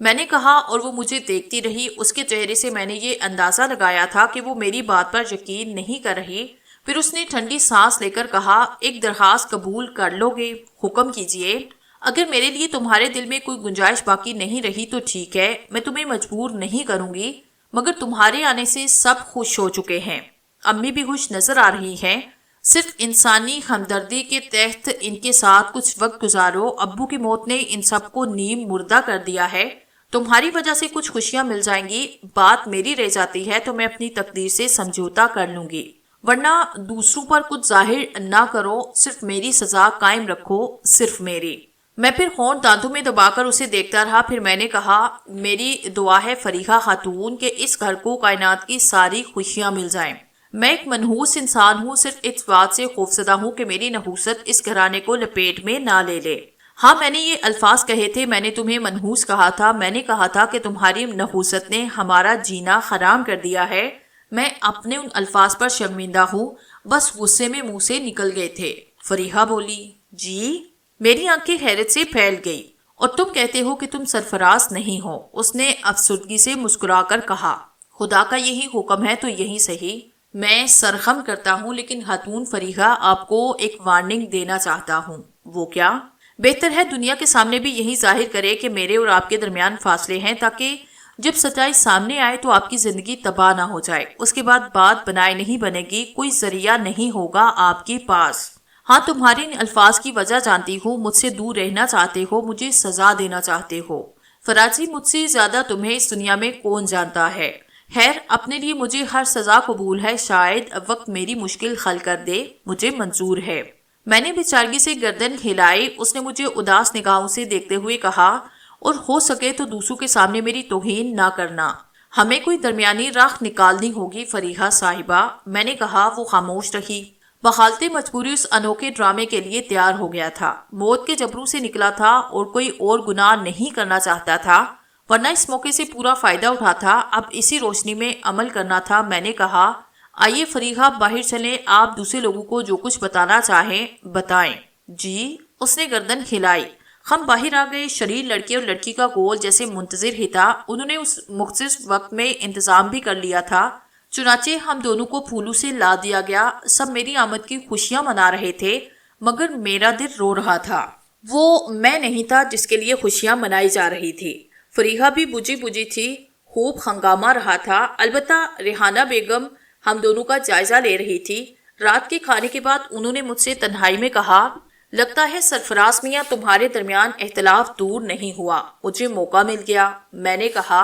میں نے کہا اور وہ مجھے دیکھتی رہی۔ اس کے چہرے سے میں نے یہ اندازہ لگایا تھا کہ وہ میری بات پر یقین نہیں کر رہی۔ پھر اس نے ٹھنڈی سانس لے کر کہا، ایک درخواست قبول کر لو گے؟ حکم کیجئے۔ اگر میرے لیے تمہارے دل میں کوئی گنجائش باقی نہیں رہی تو ٹھیک ہے، میں تمہیں مجبور نہیں کروں گی، مگر تمہارے آنے سے سب خوش ہو چکے ہیں، امی بھی خوش نظر آ رہی ہیں، صرف انسانی ہمدردی کے تحت ان کے ساتھ کچھ وقت گزارو۔ ابو کی موت نے ان سب کو نیم مردہ کر دیا ہے، تمہاری وجہ سے کچھ خوشیاں مل جائیں گی، بات میری رہ جاتی ہے تو میں اپنی تقدیر سے سمجھوتا کر لوں گی، ورنہ دوسروں پر کچھ ظاہر نہ کرو، صرف میری سزا قائم رکھو، صرف میری۔ میں پھر ہونٹ دانتوں میں دبا کر اسے دیکھتا رہا۔ پھر میں نے کہا، میری دعا ہے فریحہ خاتون کہ اس گھر کو کائنات کی ساری خوشیاں مل جائیں۔ میں ایک منحوس انسان ہوں، صرف اس بات سے خوفزدہ ہوں کہ میری نحوست اس گھرانے کو لپیٹ میں نہ لے لے۔ ہاں، میں نے یہ الفاظ کہے تھے، میں نے تمہیں منحوس کہا تھا، میں نے کہا تھا کہ تمہاری نحوست نے ہمارا جینا حرام کر دیا ہے۔ میں اپنے ان الفاظ پر شرمندہ ہوں، بس غصے میں منہ سے نکل گئے تھے۔ فریحہ بولی، جی؟ میری آنکھیں حیرت سے پھیل گئی۔ اور تم کہتے ہو کہ تم سرفراز نہیں ہو؟ اس نے افسردگی سے مسکرا کر کہا، خدا کا یہی حکم ہے تو یہی صحیح۔ میں سرخم کرتا ہوں، لیکن خاتون فریحہ آپ کو ایک وارننگ دینا چاہتا ہوں۔ وہ کیا؟ بہتر ہے دنیا کے سامنے بھی یہی ظاہر کرے کہ میرے اور آپ کے درمیان فاصلے ہیں، تاکہ جب سچائی سامنے آئے تو آپ کی زندگی تباہ نہ ہو جائے۔ اس کے بعد بات بنائے نہیں بنے گی، کوئی ذریعہ نہیں ہوگا آپ کے پاس۔ ہاں، تمہارے ان الفاظ کی وجہ جانتی ہوں، مجھ سے دور رہنا چاہتے ہو، مجھے سزا دینا چاہتے ہو۔ فراچی، مجھ سے زیادہ تمہیں اس دنیا میں کون جانتا ہے؟ خیر، اپنے لیے مجھے ہر سزا قبول ہے، شاید وقت میری مشکل حل کر دے، مجھے منظور ہے۔ میں نے بیچارگی سے گردن ہلائی۔ اس نے مجھے اداس نگاہوں سے دیکھتے ہوئے کہا، اور ہو سکے تو دوسروں کے سامنے میری توہین نہ کرنا۔ ہمیں کوئی درمیانی راہ نکالنی ہوگی فریحہ صاحبہ۔ میں نے کہا۔ وہ خاموش رہی۔ بحالت مجبوری اس انوکھے ڈرامے کے لیے تیار ہو گیا تھا، موت کے جبروں سے نکلا تھا اور کوئی اور گناہ نہیں کرنا چاہتا تھا، ورنہ اس موقع سے پورا فائدہ اٹھاتا۔ اب اسی روشنی میں عمل کرنا تھا۔ میں نے کہا، آئیے فریحہ، باہر چلیں، آپ دوسرے لوگوں کو جو کچھ بتانا چاہیں بتائیں۔ جی؟ اس نے گردن ہلائی۔ ہم باہر آ گئے۔ شریر لڑکے اور لڑکی کا گول جیسے منتظر ہی تھا، انہوں نے اس مختص وقت میں انتظام بھی کر لیا تھا، چنانچہ ہم دونوں کو پھولوں سے لا دیا گیا۔ سب میری آمد کی خوشیاں منا رہے تھے، مگر میرا دل رو رہا تھا۔ وہ میں نہیں تھا جس کے لیے خوشیاں منائی جا رہی تھی۔ فریحہ بھی بجھی بجھی تھی، خوب ہنگامہ رہا تھا۔ البتہ ریحانہ بیگم ہم دونوں کا جائزہ لے رہی تھی۔ رات کے کھانے کے بعد انہوں نے مجھ سے تنہائی میں کہا، لگتا ہے سرفراز میاں تمہارے درمیان اختلاف دور نہیں ہوا، مجھے موقع مل گیا۔ میں نے کہا،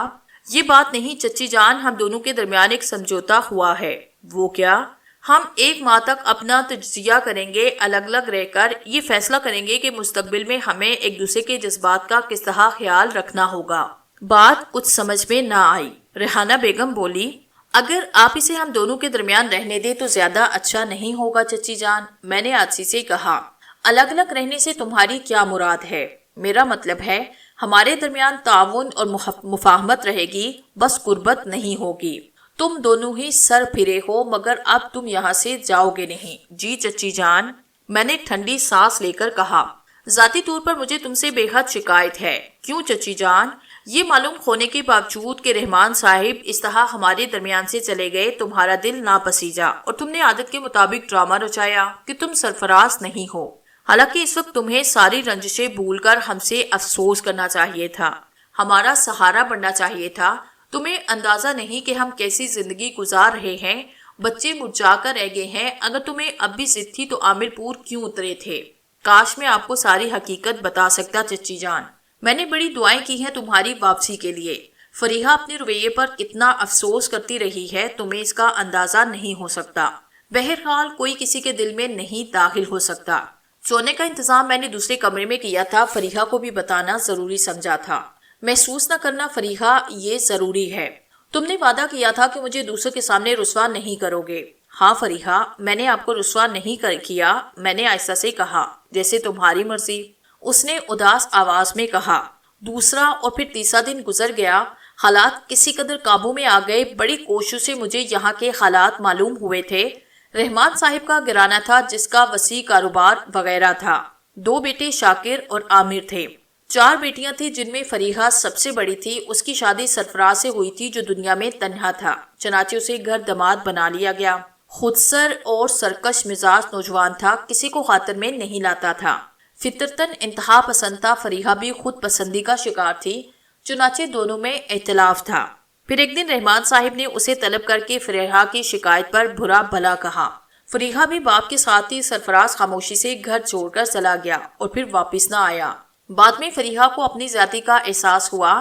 یہ بات نہیں چچی جان، ہم دونوں کے درمیان ایک سمجھوتا ہوا ہے۔ وہ کیا؟ ہم 1 ماہ تک اپنا تجزیہ کریں گے، الگ الگ رہ کر یہ فیصلہ کریں گے کہ مستقبل میں ہمیں ایک دوسرے کے جذبات کا کس طرح خیال رکھنا ہوگا۔ بات کچھ سمجھ میں نہ آئی۔ ریحانہ بیگم بولی، اگر آپ اسے ہم دونوں کے درمیان رہنے دیں تو زیادہ اچھا نہیں ہوگا چچی جان۔ میں نے عاجزی سے کہا، الگ الگ رہنے سے تمہاری کیا مراد ہے؟ میرا مطلب ہے ہمارے درمیان تعاون اور مفاہمت رہے گی، بس قربت نہیں ہوگی۔ تم دونوں ہی سر پھرے ہو، مگر اب تم یہاں سے جاؤ گے نہیں۔ جی چچی جان، میں نے ٹھنڈی سانس لے کر کہا، ذاتی طور پر مجھے تم سے بے حد شکایت ہے۔ کیوں چچی جان؟ یہ معلوم ہونے کے باوجود کہ رحمان صاحب اس طرح ہمارے درمیان سے چلے گئے، تمہارا دل ناپسیجا اور تم نے عادت کے مطابق ڈرامہ رچایا کہ تم سرفراز نہیں ہو، حالانکہ اس وقت تمہیں ساری رنجشیں بھول کر ہم سے افسوس کرنا چاہیے تھا، ہمارا سہارا بننا چاہیے تھا۔ تمہیں اندازہ نہیں کہ ہم کیسی زندگی گزار رہے ہیں، بچے مرجھا کر رہ گئے ہیں۔ اگر تمہیں اب بھی ضد تھی تو عامر پور کیوں اترے تھے؟ کاش میں آپ کو ساری حقیقت بتا سکتا چچی جان۔ میں نے بڑی دعائیں کی ہیں تمہاری واپسی کے لیے۔ فریحہ اپنے رویے پر کتنا افسوس کرتی رہی ہے، تمہیں اس کا اندازہ نہیں ہو سکتا۔ بہرحال کوئی کسی کے دل میں نہیں داخل ہو سکتا۔ سونے کا انتظام میں نے دوسرے کمرے میں کیا تھا، فریحہ کو بھی بتانا ضروری سمجھا تھا۔ محسوس نہ کرنا فریحہ، یہ ضروری ہے۔ تم نے وعدہ کیا تھا کہ مجھے دوسروں کے سامنے رسوا نہیں کرو گے۔ ہاں فریحہ، میں نے آپ کو رسوا نہیں کیا، میں نے آہستہ سے کہا، جیسے تمہاری مرضی۔ اس نے اداس آواز میں کہا۔ دوسرا اور پھر تیسرا دن گزر گیا، حالات کسی قدر قابو میں آ گئے۔ بڑی کوشش سے مجھے یہاں کے حالات معلوم ہوئے تھے۔ رحمان صاحب کا گھرانہ تھا جس کا وسیع کاروبار وغیرہ تھا۔ 2 بیٹے شاکر اور عامر تھے۔ 4 بیٹیاں تھیں جن میں فریحہ سب سے بڑی تھی۔ اس کی شادی سرفراز سے ہوئی تھی جو دنیا میں تنہا تھا، چنانچہ اسے گھر داماد بنا لیا گیا۔ خودسر اور سرکش مزاج نوجوان تھا، کسی کو خاطر میں نہیں لاتا تھا، فطرتاً انتہا پسند تھا۔ فریحہ بھی خود پسندی کا شکار تھی، چنانچہ دونوں میں اختلاف تھا۔ پھر ایک دن رحمان صاحب نے اسے طلب کر کے فریحہ کی شکایت پر برا بھلا کہا۔ فریحہ بھی باپ کے ساتھ ہی سرفراز خاموشی سے گھر چھوڑ کر چلا گیا اور پھر واپس نہ آیا۔ بعد میں فریحہ کو اپنی زیادتی کا احساس ہوا۔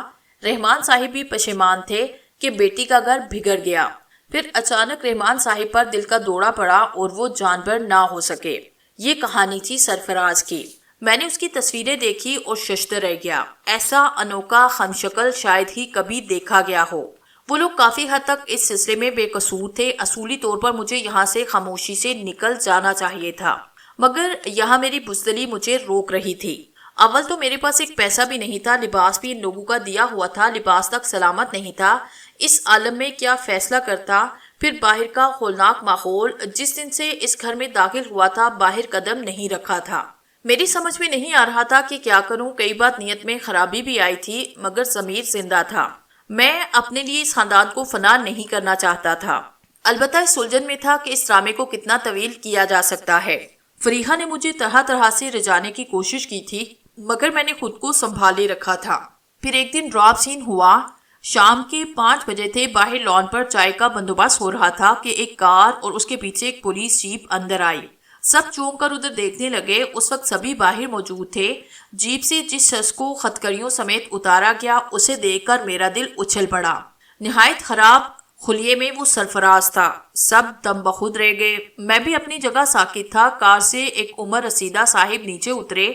رحمان صاحب بھی پشیمان تھے کہ بیٹی کا گھر بگڑ گیا۔ پھر اچانک رحمان صاحب پر دل کا دورہ پڑا اور وہ جانبر نہ ہو سکے۔ یہ کہانی تھی سرفراز کی۔ میں نے اس کی تصویریں دیکھی اور ششدر رہ گیا۔ ایسا انوکھا خم شکل شاید ہی کبھی دیکھا گیا ہو۔ وہ لوگ کافی حد تک اس سلسلے میں بے قصور تھے۔ اصولی طور پر مجھے یہاں سے خاموشی سے نکل جانا چاہیے تھا، مگر یہاں میری بزدلی مجھے روک رہی تھی۔ اول تو میرے پاس ایک پیسہ بھی نہیں تھا، لباس بھی ان لوگوں کا دیا ہوا تھا، لباس تک سلامت نہیں تھا۔ اس عالم میں کیا فیصلہ کرتا؟ پھر باہر کا ہولناک ماحول، جس دن سے اس گھر میں داخل ہوا تھا باہر قدم نہیں رکھا تھا۔ میری سمجھ میں نہیں آ رہا تھا کہ کیا کروں۔ کئی بات نیت میں خرابی بھی آئی تھی، مگر ضمیر زندہ تھا۔ میں اپنے لیے اس خاندان کو فنا نہیں کرنا چاہتا تھا۔ البتہ اس سلجھن میں تھا کہ اس ڈرامے کو کتنا طویل کیا جا سکتا ہے۔ فریحہ نے مجھے طرح طرح سے رجانے کی کوشش کی تھی، مگر میں نے خود کو سنبھالے رکھا تھا۔ پھر ایک دن ڈراپ سین ہوا۔ شام کے 5 بجے تھے، باہر لان پر چائے کا بندوبست ہو رہا تھا کہ ایک کار اور اس کے پیچھے ایک پولیس جیپ اندر آئی۔ سب چونک کر ادھر دیکھنے لگے۔ اس وقت سبھی باہر موجود تھے۔ جیپ سے جس شخص کو ہتھکڑیوں سمیت اتارا گیا اسے دیکھ کر میرا دل اچھل پڑا۔ نہایت خراب خلیے میں وہ سرفراز تھا۔ سب دم بخود رہ گئے۔ میں بھی اپنی جگہ ساکت تھا۔ کار سے ایک عمر رسیدہ صاحب نیچے اترے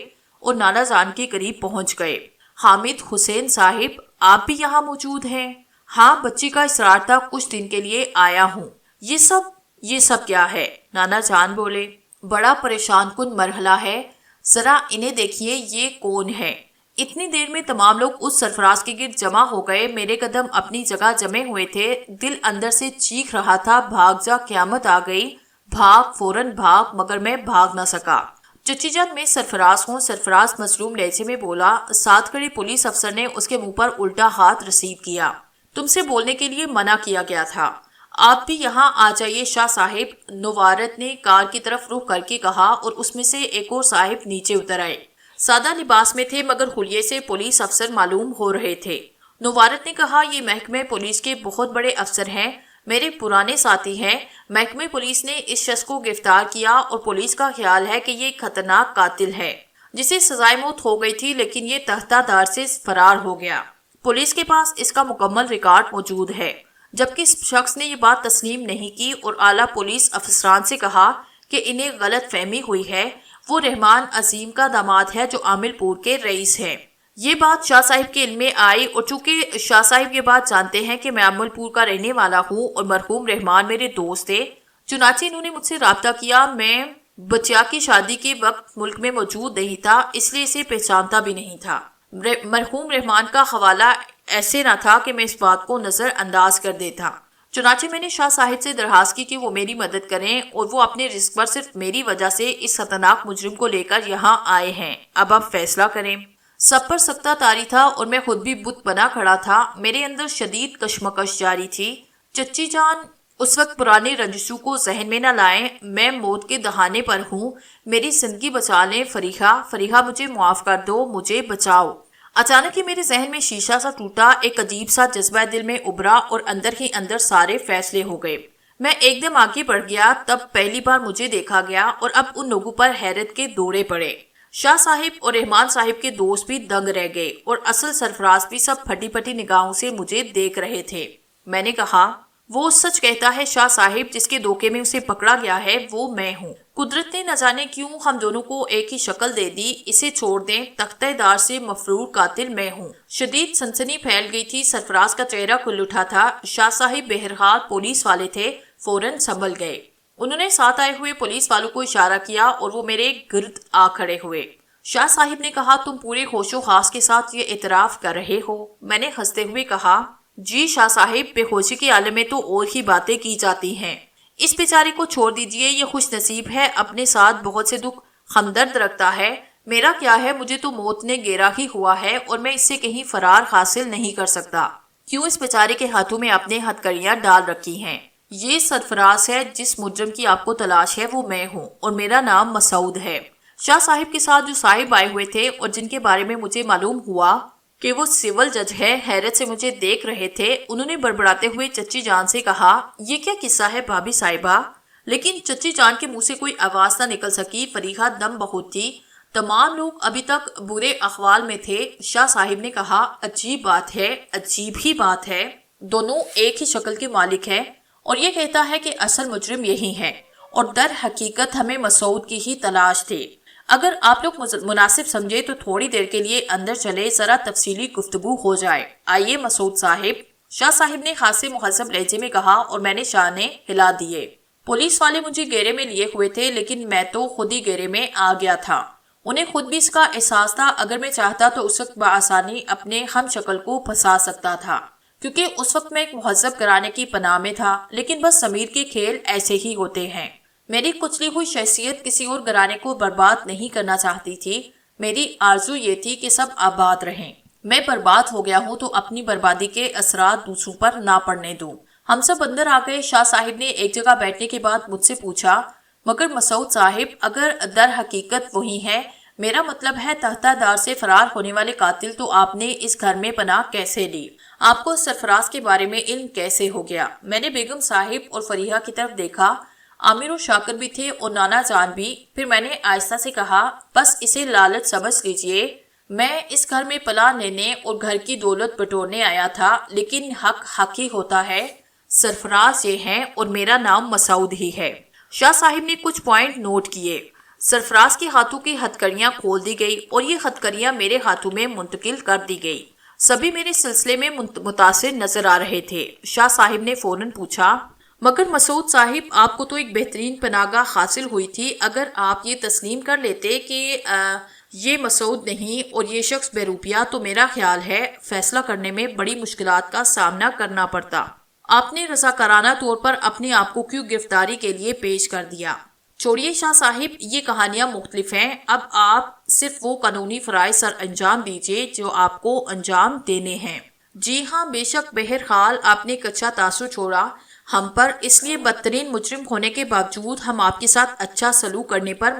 اور نانا جان کے قریب پہنچ گئے۔ حامد حسین صاحب، آپ بھی یہاں موجود ہیں؟ ہاں، بچی کا اصرار تھا، کچھ دن کے لیے آیا ہوں۔ یہ سب کیا ہے؟ نانا جان بولے۔ بڑا پریشان کن مرحلہ ہے، ذرا انہیں دیکھیے، یہ کون ہے؟ اتنی دیر میں تمام لوگ اس سرفراز کے گرد جمع ہو گئے۔ میرے قدم اپنی جگہ جمے ہوئے تھے۔ دل اندر سے چیخ رہا تھا، بھاگ جا، قیامت آ گئی، بھاگ، فوراً بھاگ، مگر میں بھاگ نہ سکا۔ چچی جان، میں سرفراز ہوں۔ سرفراز مظلوم لہجے میں بولا۔ ساتھ کھڑے پولیس افسر نے اس کے منہ پر الٹا ہاتھ رسید کیا۔ تم سے بولنے کے لیے منع کیا گیا تھا۔ آپ بھی یہاں آ جائیے شاہ صاحب، نوارت نے کار کی طرف رخ کر کے کہا، اور اس میں سے ایک اور صاحب نیچے اتر آئے۔ سادہ لباس میں تھے، مگر حلیے سے پولیس افسر معلوم ہو رہے تھے۔ نوارت نے کہا، یہ محکمہ پولیس کے بہت بڑے افسر ہیں، میرے پرانے ساتھی ہیں۔ محکمہ پولیس نے اس شخص کو گرفتار کیا اور پولیس کا خیال ہے کہ یہ ایک خطرناک قاتل ہے جسے سزائے موت ہو گئی تھی، لیکن یہ تحتہ دار سے فرار ہو گیا۔ پولیس کے پاس اس کا مکمل ریکارڈ موجود ہے، جبکہ اس شخص نے یہ بات تسلیم نہیں کی اور اعلیٰ پولیس افسران سے کہا کہ انہیں غلط فہمی ہوئی ہے، وہ رحمان عظیم کا داماد ہے جو عامل پور کے رئیس ہیں۔ یہ بات شاہ صاحب کے علم میں آئی، اور چونکہ شاہ صاحب یہ بات جانتے ہیں کہ میں عامل پور کا رہنے والا ہوں اور مرحوم رحمان میرے دوست تھے، چنانچہ انہوں نے مجھ سے رابطہ کیا۔ میں بچیا کی شادی کے وقت ملک میں موجود نہیں تھا، اس لیے اسے پہچانتا بھی نہیں تھا۔ مرحوم رحمان کا حوالہ ایسے نہ تھا کہ میں اس بات کو نظر انداز کر دیتا۔ چنانچہ میں نے شاہ صاحب سے درخواست کی کہ وہ میری مدد کریں، اور وہ اپنے رزق پر صرف میری وجہ سے اس خطرناک مجرم کو لے کر یہاں آئے ہیں۔ اب آپ فیصلہ کریں۔ سب پر سکتہ طاری تھا اور میں خود بھی بت بنا کھڑا تھا۔ میرے اندر شدید کشمکش جاری تھی۔ چچی جان، اس وقت پرانے رنجشوں کو ذہن میں نہ لائیں، میں موت کے دہانے پر ہوں، میری زندگی بچا لیں۔ فریحہ مجھے معاف کر دو، مجھے بچاؤ۔ اچانک ہی میرے ذہن میں شیشہ سا ٹوٹا، ایک عجیب سا جذبہ دل میں ابھرا اور اندر ہی اندر سارے فیصلے ہو گئے۔ میں ایک دم آگے بڑھ گیا، تب پہلی بار مجھے دیکھا گیا، اور اب ان لوگوں پر حیرت کے دورے پڑے۔ شاہ صاحب اور رحمان صاحب کے دوست بھی دنگ رہ گئے، اور اصل سرفراز بھی سب پھٹی پھٹی نگاہوں سے مجھے دیکھ رہے تھے۔ میں نے کہا، وہ سچ کہتا ہے شاہ صاحب، جس کے دھوکے میں اسے پکڑا گیا ہے وہ میں ہوں۔ قدرت نے نہ جانے کیوں ہم دونوں کو ایک ہی شکل دے دی۔ اسے چھوڑ دیں، تختہ دار سے مفرور قاتل میں ہوں۔ شدید سنسنی پھیل گئی تھی، سرفراز کا چہرہ کھل اٹھا تھا۔ شاہ صاحب بہرحال پولیس والے تھے، فوراً سنبھل گئے۔ انہوں نے ساتھ آئے ہوئے پولیس والوں کو اشارہ کیا اور وہ میرے گرد آ کھڑے ہوئے۔ شاہ صاحب نے کہا، تم پورے ہوش و حواس کے ساتھ یہ اعتراف کر رہے ہو؟ میں نے ہنستے ہوئے کہا، جی شاہ صاحب، بے ہوشی کے عالم میں تو اور ہی باتیں کی جاتی ہیں۔ اس بیچارے کو چھوڑ دیجئے، یہ خوش نصیب ہے، اپنے ساتھ بہت سے دکھ ہمدرد رکھتا ہے۔ میرا کیا ہے، مجھے تو موت نے گھیرا ہی ہوا ہے اور میں اس سے کہیں فرار حاصل نہیں کر سکتا۔ کیوں اس بیچارے کے ہاتھوں میں اپنے ہتھکڑیاں ڈال رکھی ہیں؟ یہ سرفراز ہے، جس مجرم کی آپ کو تلاش ہے وہ میں ہوں، اور میرا نام مسعود ہے۔ شاہ صاحب کے ساتھ جو صاحب آئے ہوئے تھے اور جن کے بارے میں مجھے معلوم ہوا کہ وہ سول جج ہے، حیرت سے مجھے دیکھ رہے تھے۔ انہوں نے بڑبڑاتے ہوئے چچی جان سے کہا، یہ کیا قصہ ہے بھابھی صاحبہ؟ لیکن چچی جان کے منہ سے کوئی آواز نہ نکل سکی۔ فریحہ دم بہت تھی۔ تمام لوگ ابھی تک برے احوال میں تھے۔ شاہ صاحب نے کہا، عجیب بات ہے، عجیب ہی بات ہے، دونوں ایک ہی شکل کے مالک ہیں اور یہ کہتا ہے کہ اصل مجرم یہی ہے، اور در حقیقت ہمیں مسعود کی ہی تلاش تھی۔ اگر آپ لوگ مناسب سمجھے تو تھوڑی دیر کے لیے اندر چلے، ذرا تفصیلی گفتگو ہو جائے۔ آئیے مسعود صاحب، شاہ صاحب نے خاصے مہذب لہجے میں کہا، اور میں نے شانے ہلا دیے۔ پولیس والے مجھے گھیرے میں لیے ہوئے تھے، لیکن میں تو خود ہی گھیرے میں آ گیا تھا۔ انہیں خود بھی اس کا احساس تھا۔ اگر میں چاہتا تو اس وقت بآسانی اپنے ہم شکل کو پھنسا سکتا تھا، کیونکہ اس وقت میں ایک مہذب گھرانے کی پناہ میں تھا۔ لیکن بس ضمیر کے کھیل ایسے ہی ہوتے ہیں۔ میری کچلی ہوئی شخصیت کسی اور گھرانے کو برباد نہیں کرنا چاہتی تھی۔ میری آرزو یہ تھی کہ سب آباد رہیں۔ میں برباد ہو گیا ہوں تو اپنی بربادی کے اثرات دوسروں پر نہ پڑنے دوں۔ ہم سب اندر آ گئے۔ شاہ صاحب نے ایک جگہ بیٹھنے کے بعد مجھ سے پوچھا، مگر مسعود صاحب، اگر در حقیقت وہی ہے، میرا مطلب ہے تحتہ دار سے فرار ہونے والے قاتل، تو آپ نے اس گھر میں پناہ کیسے لی؟ آپ کو سرفراز کے بارے میں علم کیسے ہو گیا؟ میں نے بیگم صاحب اور فریحہ کی طرف دیکھا۔ عامر و شاکر بھی تھے اور نانا جان بھی۔ پھر میں نے آہستہ سے کہا، بس اسے لالچ سمجھ لیجئے۔ میں اس گھر میں پناہ لینے اور گھر کی دولت بٹورنے آیا تھا، لیکن حق حق ہی ہوتا ہے۔ سرفراز یہ ہیں اور میرا نام مسعود ہی ہے۔ شاہ صاحب نے کچھ پوائنٹ نوٹ کیے۔ سرفراز کے ہاتھوں کی ہتھکڑیاں کھول دی گئی اور یہ ہتھکڑیاں میرے ہاتھوں میں منتقل کر دی گئی۔ سبھی میرے سلسلے میں متاثر نظر آ رہے تھے۔ شاہ صاحب نے فوراً پوچھا، مگر مسعود صاحب، آپ کو تو ایک بہترین پناہگاہ حاصل ہوئی تھی۔ اگر آپ یہ تسلیم کر لیتے کہ یہ مسعود نہیں اور یہ شخص بے روپیہ، تو میرا خیال ہے فیصلہ کرنے میں بڑی مشکلات کا سامنا کرنا پڑتا۔ آپ نے رضاکارانہ طور پر اپنے آپ کو کیوں گرفتاری کے لیے پیش کر دیا؟ چھوڑیے شاہ صاحب، یہ کہانیاں مختلف ہیں۔ اب آپ صرف وہ قانونی فرائض سر انجام دیجئے جو آپ کو انجام دینے ہیں۔ جی ہاں، بے شک۔ بہرحال آپ نے کچا تاثر چھوڑا ہم پر، اس لیے بدترین مجرم ہونے کے باوجود ہم آپ کے ساتھ اچھا سلوک کرنے پر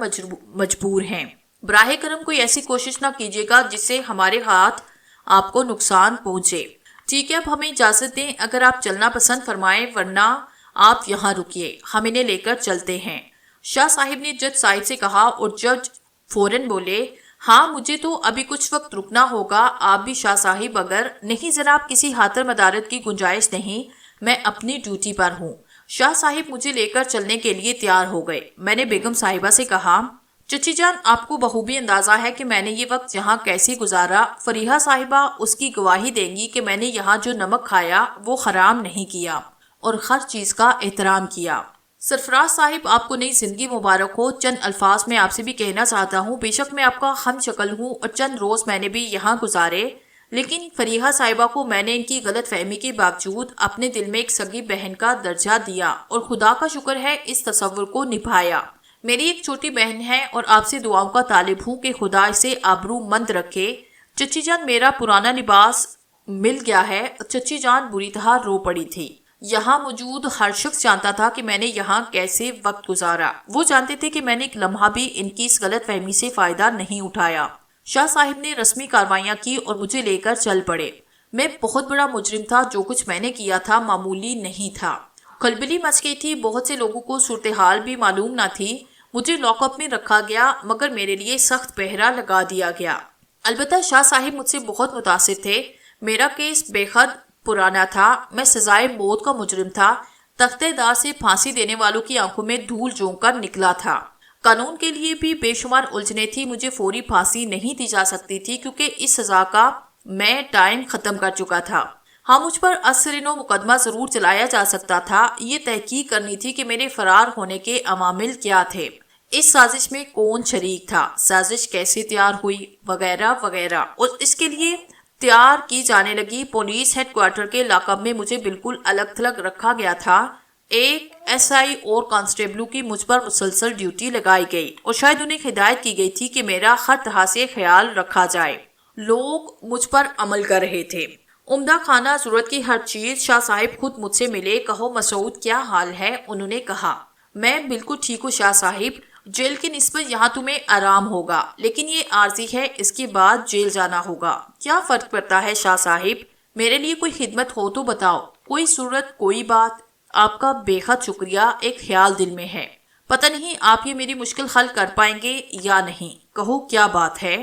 مجبور ہیں۔ براہ کرم کوئی ایسی کوشش نہ کیجیے گا جس سے ہمارے ہاتھ آپ کو نقصان پہنچے۔ ٹھیک ہے، اب ہمیں اجازت دیں، اگر آپ چلنا پسند فرمائیں، ورنہ آپ یہاں رکیے، ہم انہیں لے کر چلتے ہیں۔ شاہ صاحب نے جج صاحب سے کہا اور جج فوراً بولے، ہاں مجھے تو ابھی کچھ وقت رکنا ہوگا۔ آپ بھی شاہ صاحب؟ اگر نہیں جناب، کسی خاطر مدارت کی گنجائش نہیں، میں اپنی ڈیوٹی پر ہوں۔ شاہ صاحب مجھے لے کر چلنے کے لیے تیار ہو گئے۔ میں نے بیگم صاحبہ سے کہا، چچی جان، آپ کو بخوبی اندازہ ہے کہ میں نے یہ وقت یہاں کیسے گزارا۔ فریحہ صاحبہ اس کی گواہی دیں گی کہ میں نے یہاں جو نمک کھایا وہ حرام نہیں کیا اور ہر چیز کا احترام کیا۔ سرفراز صاحب، آپ کو نئی زندگی مبارک ہو۔ چند الفاظ میں آپ سے بھی کہنا چاہتا ہوں۔ بے شک میں آپ کا ہم شکل ہوں اور چند روز میں نے بھی یہاں گزارے، لیکن فریحہ صاحبہ کو میں نے ان کی غلط فہمی کے باوجود اپنے دل میں ایک سگی بہن کا درجہ دیا اور خدا کا شکر ہے اس تصور کو نبھایا۔ میری ایک چھوٹی بہن ہے اور آپ سے دعاؤں کا طالب ہوں کہ خدا اسے آبرو مند رکھے۔ چچی جان، میرا پرانا لباس مل گیا ہے۔ چچی جان بری طرح رو پڑی تھی۔ یہاں موجود ہر شخص جانتا تھا کہ میں نے یہاں کیسے وقت گزارا۔ وہ جانتے تھے کہ میں نے ایک لمحہ بھی ان کی اس غلط فہمی سے فائدہ نہیں اٹھایا۔ شاہ صاحب نے رسمی کاروائیاں کی اور مجھے لے کر چل پڑے۔ میں بہت بڑا مجرم تھا۔ جو کچھ میں نے کیا تھا معمولی نہیں تھا۔ کھلبلی مچ گئی تھی۔ بہت سے لوگوں کو صورتحال بھی معلوم نہ تھی۔ مجھے لاک اپ میں رکھا گیا، مگر میرے لیے سخت پہرا لگا دیا گیا۔ البتہ شاہ صاحب مجھ سے بہت متاثر تھے۔ میرا کیس بے حد پرانا تھا۔ میں سزائے موت کا مجرم تھا۔ تختہ دار سے پھانسی دینے والوں کی آنکھوں میں دھول جھونک کر نکلا تھا۔ قانون کے لیے بھی بے شمار الجھنیں تھی۔ مجھے فوری پھانسی نہیں دی جا سکتی تھی کیونکہ اس سزا کا میں ٹائم ختم کر چکا تھا۔ ہاں، مجھ پر اثرینو مقدمہ ضرور چلایا جا سکتا تھا۔ یہ تحقیق کرنی تھی کہ میرے فرار ہونے کے عوامل کیا تھے، اس سازش میں کون شریک تھا، سازش کیسے تیار ہوئی، وغیرہ وغیرہ۔ اور اس کے لیے تیار کی جانے لگی۔ پولیس ہیڈ کوارٹر کے لاک اپ میں مجھے بالکل الگ تھلگ رکھا گیا تھا۔ ایک ایس آئی اور کانسٹیبلوں کی مجھ پر مسلسل ڈیوٹی لگائی گئی اور شاید انہیں ہدایت کی گئی تھی کہ میرا ہر طرح سے خیال رکھا جائے۔ لوگ مجھ پر عمل کر رہے تھے۔ عمدہ کھانا، ضرورت کی ہر چیز۔ شاہ صاحب خود مجھ سے ملے۔ کہو مسعود کیا حال ہے؟ انہوں نے کہا۔ میں بالکل ٹھیک ہوں شاہ صاحب، جیل کی نسبت یہاں تمہیں آرام ہوگا، لیکن یہ عارضی ہے، اس کے بعد جیل جانا ہوگا۔ کیا فرق پڑتا ہے شاہ صاحب؟ میرے لیے کوئی خدمت ہو تو بتاؤ، کوئی صورت، کوئی بات۔ آپ کا بے حد شکریہ، ایک خیال دل میں ہے، پتہ نہیں آپ یہ میری مشکل حل کر پائیں گے یا نہیں۔ کہو کیا بات ہے؟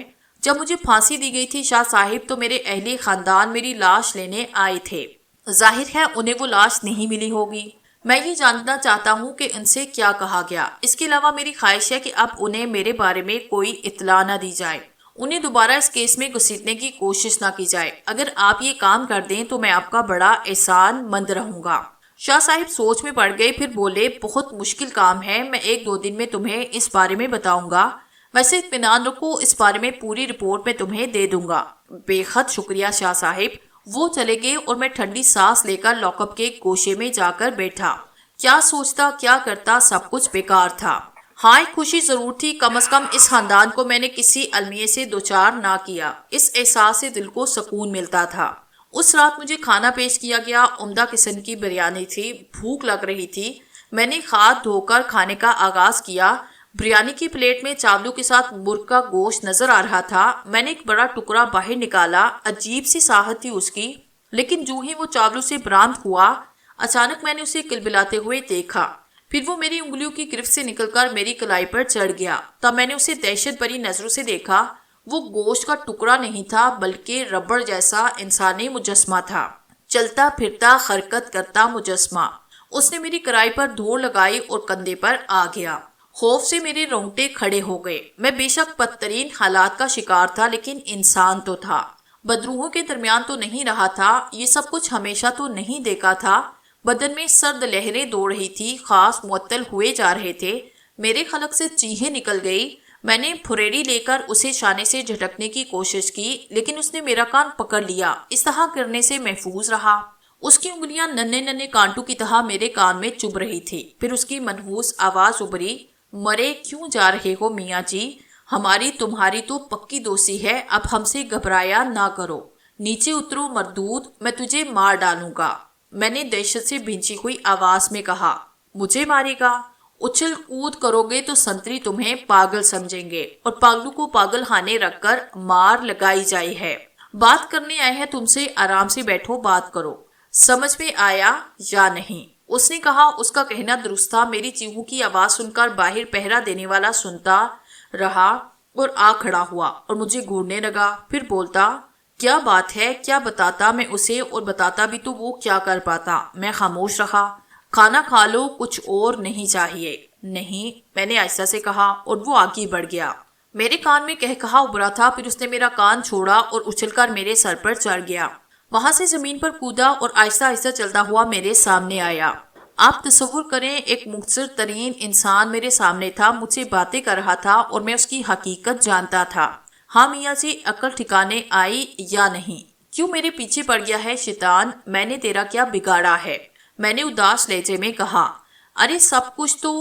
جب مجھے پھانسی دی گئی تھی شاہ صاحب تو میرے اہل خاندان میری لاش لینے آئے تھے۔ ظاہر ہے انہیں وہ لاش نہیں ملی ہوگی۔ میں یہ جاننا چاہتا ہوں کہ ان سے کیا کہا گیا۔ اس کے علاوہ میری خواہش ہے کہ اب انہیں میرے بارے میں کوئی اطلاع نہ دی جائے، انہیں دوبارہ اس کیس میں گھسیٹنے کی کوشش نہ کی جائے۔ اگر آپ یہ کام کر دیں تو میں آپ کا بڑا احسان مند رہوں گا۔ شاہ صاحب سوچ میں پڑ گئے، پھر بولے، بہت مشکل کام ہے، میں 1-2 دن میں تمہیں اس بارے میں بتاؤں گا۔ ویسے اطمینان رکھو، اس بارے میں پوری رپورٹ میں تمہیں دے دوں گا۔ بے حد شکریہ شاہ صاحب۔ وہ چلے گئے اور میں ٹھنڈی سانس لے کر لاک اپ کے گوشے میں جا کر بیٹھا۔ کیا سوچتا، کیا کرتا، سب کچھ بیکار تھا۔ ہاں ایک خوشی ضرور تھی، کم از کم اس خاندان کو میں نے کسی المیے سے دوچار نہ کیا۔ اس احساس سے دل کو سکون ملتا تھا۔ اس رات مجھے کھانا پیش کیا گیا، عمدہ قسم کی بریانی تھی، بھوک لگ رہی تھی۔ میں نے ہاتھ دھو کر کھانے کا آغاز کیا۔ بریانی کی پلیٹ میں چاولوں کے ساتھ مرغ کا گوشت نظر آ رہا تھا۔ میں نے ایک بڑا ٹکڑا باہر نکالا، عجیب سی ساحت تھی اس کی، لیکن جو ہی وہ چاولوں سے برآمد ہوا، اچانک میں نے اسے کلبلاتے ہوئے دیکھا۔ پھر وہ میری انگلیوں کی گرفت سے نکل کر میری کلائی پر چڑھ گیا۔ تب میں نے اسے دہشت بھری نظروں سے دیکھا۔ وہ گوشت کا ٹکڑا نہیں تھا بلکہ ربڑ جیسا انسانی مجسمہ تھا، چلتا پھرتا حرکت کرتا مجسمہ۔ اس نے میری کلائی پر دوڑ لگائی اور کندھے پر آ گیا۔ خوف سے میرے رونگٹے کھڑے ہو گئے۔ میں بے شک بدترین حالات کا شکار تھا، لیکن انسان تو تھا، بدروحوں کے درمیان تو نہیں رہا تھا۔ یہ سب کچھ ہمیشہ تو نہیں دیکھا تھا۔ بدن میں سرد لہریں دوڑ رہی تھی، خاص معطل ہوئے جا رہے تھے۔ میرے خلق سے چیخیں نکل گئی۔ میں نے پھریڑی لے کر اسے شانے سے جھٹکنے کی کوشش کی، لیکن اس نے میرا کان پکڑ لیا۔ اس طرح کرنے سے محفوظ رہا۔ اس کی انگلیاں ننھے ننھے کانٹوں کی طرح میرے کان میں چبھ رہی تھی۔ پھر اس کی منحوس آواز ابھری، مرے کیوں جا رہے ہو میاں جی؟ ہماری تمہاری تو پکی دوستی ہے، اب ہم سے گھبرایا نہ کرو۔ نیچے اترو مردود، میں تجھے مار ڈالوں گا، میں نے دہشت سے بھینچی ہوئی آواز میں کہا۔ مجھے مارے گا؟ اچھل کود کرو گے تو سنتری تمہیں پاگل سمجھیں گے، اور پاگلوں کو پاگل خانے رکھ کر مار لگائی جائی ہے۔ بات کرنے آئے ہیں تم سے، آرام سے بیٹھو، بات کرو۔ سمجھ میں آیا یا نہیں؟ اس نے کہا۔ اس کا کہنا درست تھا۔ میری چیخوں کی آواز سن کر باہر پہرا دینے والا سنتا رہا اور آ کھڑا ہوا اور مجھے گھورنے لگا۔ پھر بولتا، کیا بات ہے؟ کیا بتاتا میں اسے، اور بتاتا بھی تو وہ کیا کر پاتا؟ میں خاموش رہا۔ کھانا کھا لو، کچھ اور نہیں چاہیے۔ نہیں، میں نے آہستہ سے کہا، اور وہ آگے بڑھ گیا۔ میرے کان میں کہا ابھرا تھا، پھر اس نے میرا کان چھوڑا اور اچھل کر میرے سر پر چڑھ گیا۔ وہاں سے زمین پر کودا اور آہستہ آہستہ چلتا ہوا میرے سامنے آیا۔ آپ تصور کریں، ایک مختصر ترین انسان میرے سامنے تھا، مجھ سے باتیں کر رہا تھا اور میں اس کی حقیقت جانتا تھا۔ ہاں میاں جی، عقل ٹھکانے آئی یا نہیں؟ کیوں میرے پیچھے پڑ گیا ہے شیطان؟ میں نے تیرا کیا بگاڑا ہے؟ میں نے اداس لہجے میں کہا۔ ارے سب کچھ تو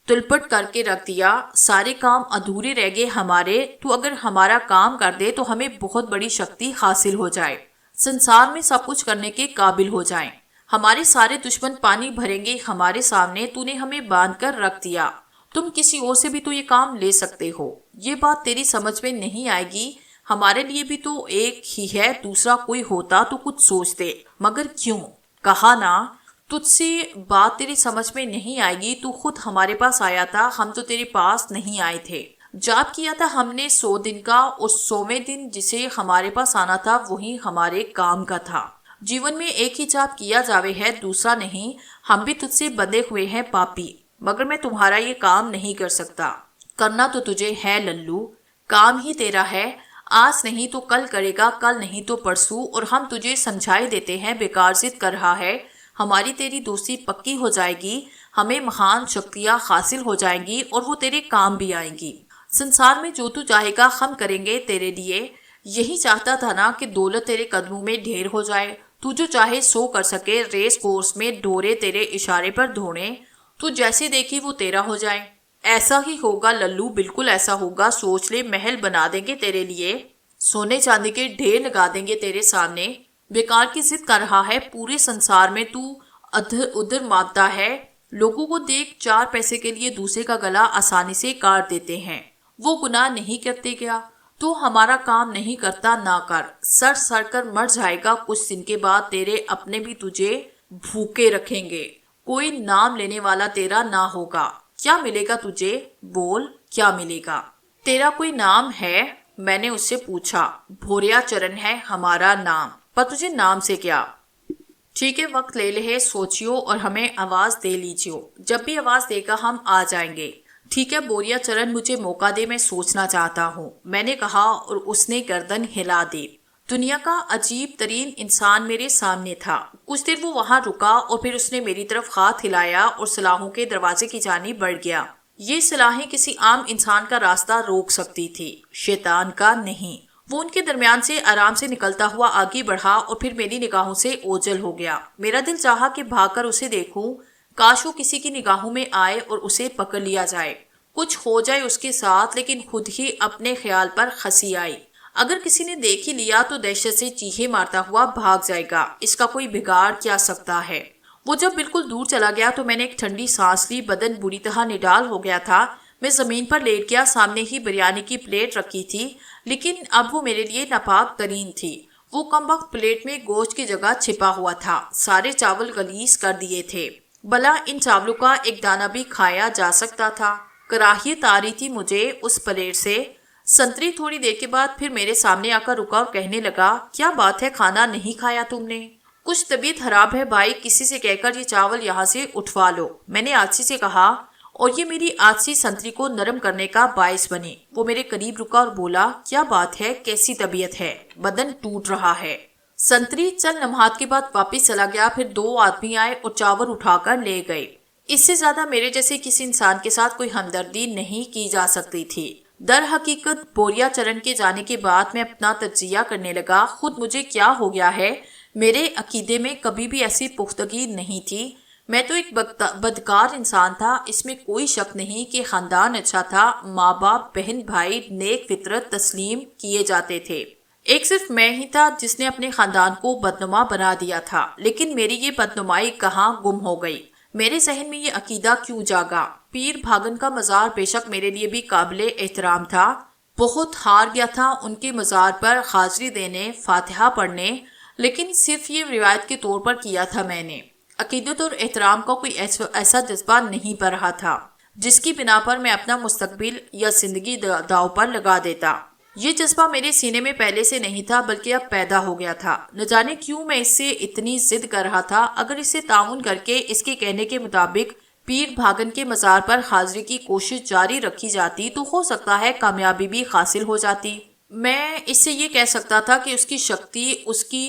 تلپٹ کر کے رکھ دیا، سارے کام ادھورے رہ گئے ہمارے۔ تو اگر ہمارا کام کر دے تو ہمیں بہت بڑی شکتی حاصل ہو جائے، سنسار میں سب کچھ کرنے کے قابل ہو جائیں۔ ہمارے سارے دشمن پانی بھریں گے ہمارے سامنے۔ تو نے ہمیں باندھ کر رکھ دیا، تم کسی اور سے بھی تو یہ کام لے سکتے ہو۔ یہ بات تیری سمجھ میں نہیں آئے گی، ہمارے لیے بھی تو ایک ہی ہے، دوسرا کوئی ہوتا تو کچھ سوچتے، مگر کیوں؟ کہا نا، تجھ سے بات تیری سمجھ میں نہیں آئے گی۔ تو خود ہمارے پاس آیا تھا، ہم تو تیرے پاس نہیں آئے تھے۔ جاب کیا تھا ہم نے 100 دن کا، اور 100ویں دن جسے ہمارے پاس آنا تھا وہی ہمارے کام کا تھا۔ جیون میں ایک ہی جاب کیا جاوے ہے، دوسرا نہیں۔ ہم بھی تجھ سے بندھے ہوئے ہیں پاپی، مگر میں تمہارا یہ کام نہیں کر سکتا۔ کرنا تو تجھے ہے للو، کام ہی تیرا ہے۔ آج نہیں تو کل کرے گا، کل نہیں تو پرسوں، اور ہم تجھے سمجھائے دیتے ہیں بیکار ضد کر رہا ہے۔ ہماری تیری دوستی پکی ہو جائے گی، ہمیں مہان شکتیاں حاصل ہو جائیں گی، اور وہ تیرے کام بھی آئیں گی۔ سنسار میں جو تو چاہے گا ہم کریں گے تیرے لیے۔ یہی چاہتا تھا نا کہ دولت تیرے قدموں میں ڈھیر ہو جائے، تو جو چاہے سو کر سکے، ریس کورس میں ڈورے تیرے اشارے پر دھوڑیں، تو جیسے دیکھی وہ تیرا ہو جائے۔ ایسا ہی ہوگا للو، بالکل ایسا ہوگا، سوچ لے، محل بنا دیں گے تیرے لیے، سونے چاندی کے ڈھیر لگا دیں گے تیرے سامنے۔ بیکار کی ضد کر رہا ہے، پورے سنسار میں تو ادھر ادھر مانگتا ہے۔ لوگوں کو دیکھ، 4 پیسے کے لیے دوسرے کا گلا آسانی سے کاٹ دیتے ہیں۔ وہ گناہ نہیں کرتے کیا؟ تو ہمارا کام نہیں کرتا، نہ کر، سڑ سڑ کر مر جائے گا، کچھ دن کے بعد تیرے اپنے بھی تجھے بھوکے رکھیں گے، کوئی نام لینے والا تیرا نہ ہوگا۔ کیا ملے گا تجھے؟ بول، کیا ملے گا؟ تیرا کوئی نام ہے؟ میں نے اس سے پوچھا۔ بھوریا چرن ہے ہمارا نام۔ پر تجھے نام سے کیا؟ ٹھیک ہے، وقت لے لے، سوچیو اور ہمیں آواز دے لیجیو، جب بھی آواز دے گا ہم آ جائیں گے۔ ٹھیک ہے بوریا چرن، مجھے موقع دے، میں سوچنا چاہتا ہوں، میں نے کہا، اور اس نے گردن ہلا دی۔ دنیا کا عجیب ترین انسان میرے سامنے تھا۔ کچھ دیر وہ وہاں رکا اور پھر اس نے میری طرف ہاتھ ہلایا اور صلاحوں کے دروازے کی جانب بڑھ گیا۔ یہ صلاحیں کسی عام انسان کا راستہ روک سکتی تھی، شیطان کا نہیں۔ وہ ان کے درمیان سے آرام سے نکلتا ہوا آگے بڑھا اور پھر میری نگاہوں سے اوجھل ہو گیا۔ میرا دل چاہا کہ بھاگ کر اسے دیکھوں، کاش وہ کسی کی نگاہوں میں آئے اور اسے پکڑ لیا جائے، کچھ ہو جائے اس کے ساتھ، لیکن خود ہی اپنے خیال پر ہنسی آئی۔ اگر کسی نے دیکھ ہی لیا تو دہشت سے چیخیں مارتا ہوا بھاگ جائے گا، اس کا کوئی بگاڑ کیا سکتا ہے؟ وہ جب بالکل دور چلا گیا تو میں نے ایک ٹھنڈی سانس لی، بدن بری طرح نڈال ہو گیا تھا۔ میں زمین پر لیٹ گیا، سامنے ہی بریانی کی پلیٹ رکھی تھی، لیکن اب وہ میرے لیے ناپاک ترین تھی۔ وہ کم وقت پلیٹ میں گوشت کی جگہ چھپا ہوا تھا، سارے چاول غلیظ کر دیے تھے۔ بھلا ان چاولوں کا ایک دانہ بھی کھایا جا سکتا تھا؟ کراہیت آ رہی تھی مجھے اس پلیٹ سے۔ سنتری تھوڑی دیر کے بعد پھر میرے سامنے آ کر رکا اور کہنے لگا، کیا بات ہے، کھانا نہیں کھایا تم نے؟ کچھ طبیعت خراب ہے بھائی، کسی سے کہہ کر یہ چاول یہاں سے اٹھوا لو، میں نے آجزی سے کہا، اور یہ میری آجزی سنتری کو نرم کرنے کا باعث بنی۔ وہ میرے قریب رکا اور بولا، کیا بات ہے، کیسی طبیعت ہے؟ بدن ٹوٹ رہا ہے۔ سنتری چند لمحات کے بعد واپس چلا گیا، پھر 2 آدمی آئے اور چاول اٹھا کر لے گئے۔ اس سے زیادہ میرے جیسے کسی انسان کے ساتھ کوئی ہمدردی نہیں کی جا سکتی تھی۔ در حقیقت بوریا چرن کے جانے کے بعد میں اپنا تجزیہ کرنے لگا، خود مجھے کیا ہو گیا ہے۔ میرے عقیدے میں کبھی بھی ایسی پختگی نہیں تھی۔ میں تو ایک بدکار انسان تھا، اس میں کوئی شک نہیں کہ خاندان اچھا تھا، ماں باپ، بہن بھائی نیک فطرت تسلیم کیے جاتے تھے۔ ایک صرف میں ہی تھا جس نے اپنے خاندان کو بدنما بنا دیا تھا، لیکن میری یہ بدنمائی کہاں گم ہو گئی؟ میرے ذہن میں یہ عقیدہ کیوں جاگا؟ پیر بھاگن کا مزار بے شک میرے لیے بھی قابل احترام تھا، بہت ہار گیا تھا ان کے مزار پر حاضری دینے، فاتحہ پڑھنے، لیکن صرف یہ روایت کے طور پر کیا تھا میں نے۔ عقیدت اور احترام کا کوئی ایسا جذبہ نہیں پڑ رہا تھا جس کی بنا پر میں اپنا مستقبل یا زندگی داؤ پر لگا دیتا۔ یہ جذبہ میرے سینے میں پہلے سے نہیں تھا، بلکہ اب پیدا ہو گیا تھا۔ نہ جانے کیوں میں اس سے اتنی ضد کر رہا تھا۔ اگر اسے تعاون کر کے اس کے کہنے کے مطابق پیر بھاگن کے مزار پر حاضری کی کوشش جاری رکھی جاتی تو ہو سکتا ہے کامیابی بھی حاصل ہو جاتی۔ میں اس سے یہ کہہ سکتا تھا کہ اس کی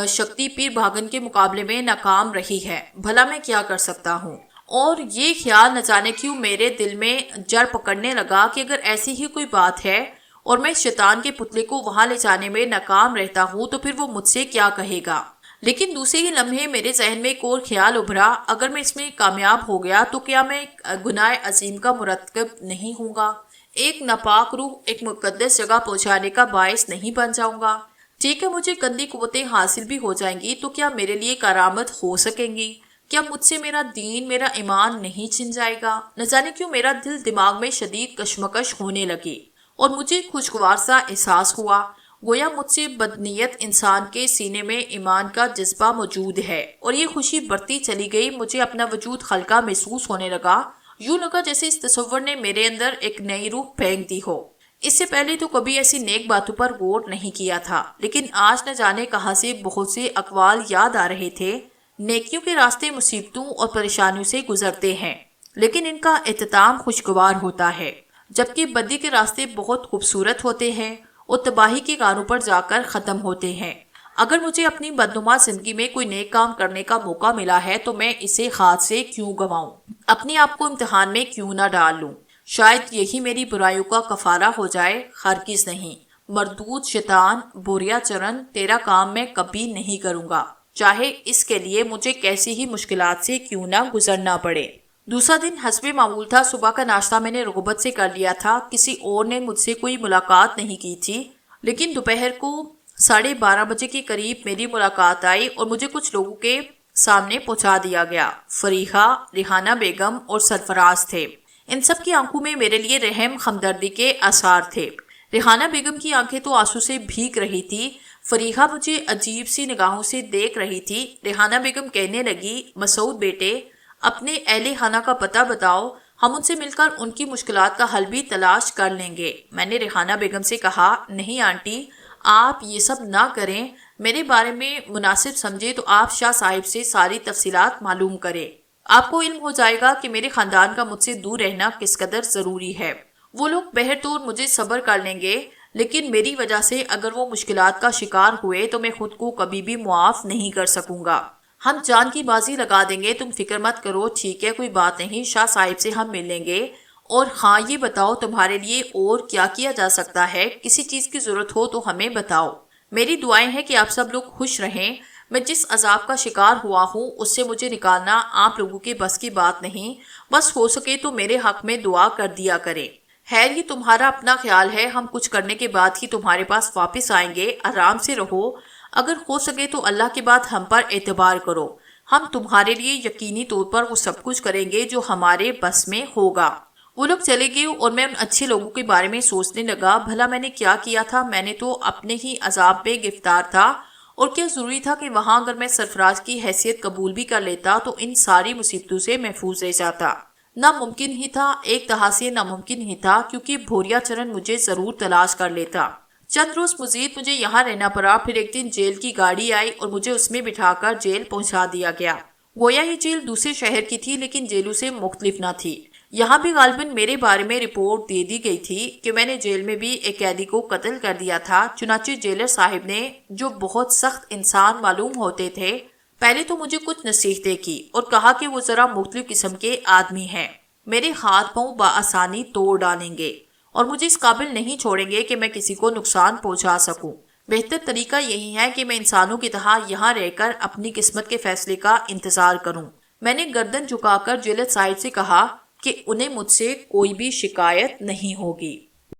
شکتی پیر بھاگن کے مقابلے میں ناکام رہی ہے، بھلا میں کیا کر سکتا ہوں؟ اور یہ خیال نہ جانے کیوں میرے دل میں جڑ پکڑنے لگا کہ اگر ایسی ہی کوئی بات ہے اور میں شیطان کے پتلے کو وہاں لے جانے میں ناکام رہتا ہوں تو پھر وہ مجھ سے کیا کہے گا؟ لیکن دوسرے ہی لمحے میرے ذہن میں ایک اور خیال ابھرا، اگر میں اس میں کامیاب ہو گیا تو کیا میں گناہ عظیم کا مرتکب نہیں ہوں گا؟ ایک ناپاک روح ایک مقدس جگہ پہنچانے کا باعث نہیں بن جاؤں گا؟ ٹھیک ہے، مجھے گندی قوتیں حاصل بھی ہو جائیں گی تو کیا میرے لیے کرامت ہو سکیں گی؟ کیا مجھ سے میرا دین، میرا ایمان نہیں چھن جائے گا؟ نہ جانے کیوں میرا دل دماغ میں شدید کشمکش ہونے لگی اور مجھے خوشگوار سا احساس ہوا، گویا مجھ سے بدنیت انسان کے سینے میں ایمان کا جذبہ موجود ہے، اور یہ خوشی بڑھتی چلی گئی۔ مجھے اپنا وجود ہلکا محسوس ہونے لگا، یوں لگا جیسے اس تصور نے میرے اندر ایک نئی روح پھینک دی ہو۔ اس سے پہلے تو کبھی ایسی نیک باتوں پر غور نہیں کیا تھا، لیکن آج نہ جانے کہاں سے بہت سے اقوال یاد آ رہے تھے۔ نیکیوں کے راستے مصیبتوں اور پریشانیوں سے گزرتے ہیں، لیکن ان کا اختتام خوشگوار ہوتا ہے، جبکہ بدی کے راستے بہت خوبصورت ہوتے ہیں اور تباہی کے گاروں پر جا کر ختم ہوتے ہیں۔ اگر مجھے اپنی بدنما زندگی میں کوئی نیک کام کرنے کا موقع ملا ہے تو میں اسے ہاتھ سے کیوں گنواؤں؟ اپنے آپ کو امتحان میں کیوں نہ ڈال لوں؟ شاید یہی میری برائیوں کا کفارہ ہو جائے۔ ہرگز نہیں، مردود شیطان، بوریا چرن، تیرا کام میں کبھی نہیں کروں گا۔ چاہے اس کے لیے مجھے کیسی ہی مشکلات سے کیوں نہ گزرنا پڑے۔ دوسرا دن حسب معمول تھا۔ صبح کا ناشتہ میں نے رغبت سے کر لیا تھا، کسی اور نے مجھ سے کوئی ملاقات نہیں کی تھی، لیکن دوپہر کو 12:30 بجے کے قریب میری ملاقات آئی اور مجھے کچھ لوگوں کے سامنے پہنچا دیا گیا۔ فریحہ، ریحانہ بیگم اور سرفراز تھے۔ ان سب کی آنکھوں میں میرے لیے رحم ہمدردی کے آثار تھے۔ ریحانہ بیگم کی آنکھیں تو آنسو سے بھیگ رہی تھی۔ فریحہ مجھے عجیب سی نگاہوں سے دیکھ رہی تھی۔ ریحانہ بیگم کہنے لگی، مسعود بیٹے، اپنے اہل خانہ کا پتہ بتاؤ، ہم ان سے مل کر ان کی مشکلات کا حل بھی تلاش کر لیں گے۔ میں نے ریحانہ بیگم سے کہا، نہیں آنٹی، آپ یہ سب نہ کریں، میرے بارے میں مناسب سمجھے تو آپ شاہ صاحب سے ساری تفصیلات معلوم کریں۔ آپ کو علم ہو جائے گا کہ میرے خاندان کا مجھ سے دور رہنا کس قدر ضروری ہے۔ وہ لوگ بہر طور مجھے صبر کر لیں گے، لیکن میری وجہ سے اگر وہ مشکلات کا شکار ہوئے تو میں خود کو کبھی بھی معاف نہیں کر سکوں گا۔ ہم جان کی بازی لگا دیں گے، تم فکر مت کرو، ٹھیک ہے، کوئی بات نہیں، شاہ صاحب سے ہم مل لیں گے۔ اور ہاں، یہ بتاؤ تمہارے لیے اور کیا کیا جا سکتا ہے؟ کسی چیز کی ضرورت ہو تو ہمیں بتاؤ۔ میری دعائیں ہیں کہ آپ سب لوگ خوش رہیں۔ میں جس عذاب کا شکار ہوا ہوں اس سے مجھے نکالنا آپ لوگوں کے بس کی بات نہیں، بس ہو سکے تو میرے حق میں دعا کر دیا کریں۔ خیر، یہ تمہارا اپنا خیال ہے، ہم کچھ کرنے کے بعد ہی تمہارے پاس واپس آئیں گے، آرام سے رہو۔ اگر ہو سکے تو اللہ کے بعد ہم پر اعتبار کرو، ہم تمہارے لیے یقینی طور پر وہ سب کچھ کریں گے جو ہمارے بس میں ہوگا۔ وہ لوگ چلے گئے اور میں ان اچھے لوگوں کے بارے میں سوچنے لگا، بھلا میں نے کیا کیا تھا؟ میں نے تو اپنے ہی عذاب میں گرفتار تھا، اور کیا ضروری تھا کہ وہاں اگر میں سرفراز کی حیثیت قبول بھی کر لیتا تو ان ساری مصیبتوں سے محفوظ رہ جاتا۔ ناممکن ہی تھا، ایک طرح سے ناممکن ہی تھا، کیونکہ بھوریا چرن مجھے ضرور تلاش کر لیتا۔ چند روز مزید مجھے یہاں رہنا پڑا، پھر ایک دن جیل کی گاڑی آئی اور مجھے اس میں بٹھا کر جیل پہنچا دیا گیا۔ گویا یہ جیل دوسرے شہر کی تھی، لیکن جیلوں سے مختلف نہ تھی۔ یہاں بھی غالباً میرے بارے میں رپورٹ دے دی گئی تھی کہ میں نے جیل میں بھی ایک قیدی کو قتل کر دیا تھا۔ چنانچہ جیلر صاحب نے، جو بہت سخت انسان معلوم ہوتے تھے، پہلے تو مجھے کچھ نصیحتیں کی اور کہا کہ وہ ذرا مختلف قسم کے آدمی ہیں، میرے ہاتھ پاؤں بآسانی توڑ ڈالیں گے اور مجھے اس قابل نہیں چھوڑیں گے کہ میں کسی کو نقصان پہنچا سکوں۔ بہتر طریقہ یہی ہے کہ میں انسانوں کی طرح یہاں رہ کر اپنی قسمت کے فیصلے کا انتظار کروں۔ میں نے گردن جھکا کر جیلر صاحب سے کہا کہ انہیں مجھ سے کوئی بھی شکایت نہیں ہوگی۔